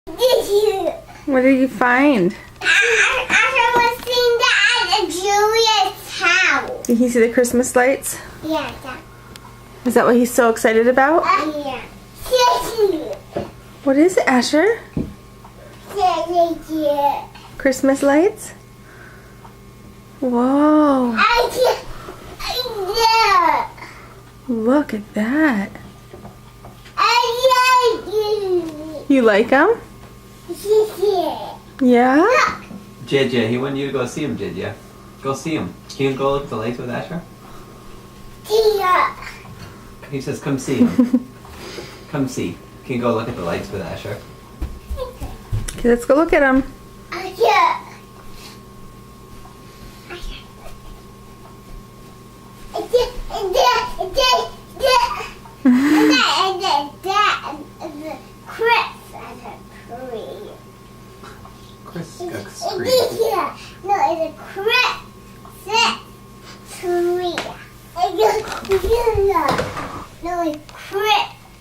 What did you find? I was seeing that at Julia's house. Did he see the Christmas lights? Yeah, that. Is that what he's so excited about? Yeah. What is it, Asher? Yeah. Christmas lights? Whoa. Look at that. You like them? Yeah? JJ, he wanted you to go see him, did ya? Go see him. Can you go look at the lights with Asher? He says, come see him. Come see. Can you go look at the lights with Asher? Okay, let's go look at them. Chris got screamed. No, it's a Christmas tree. No, it's Christmas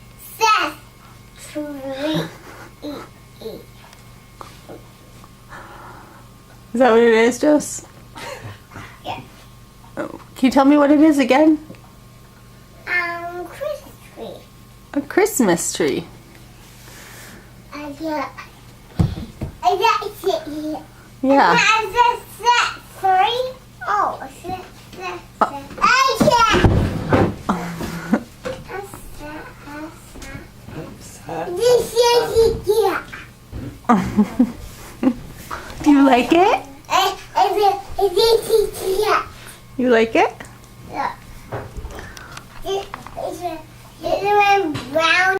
tree. Is that what it is, Jose? Yeah. Oh, can you tell me what it is again? Christmas tree. A Christmas tree. Yeah. Yeah. Three? Oh, Do you like it? You like it? Yeah. It's a brown.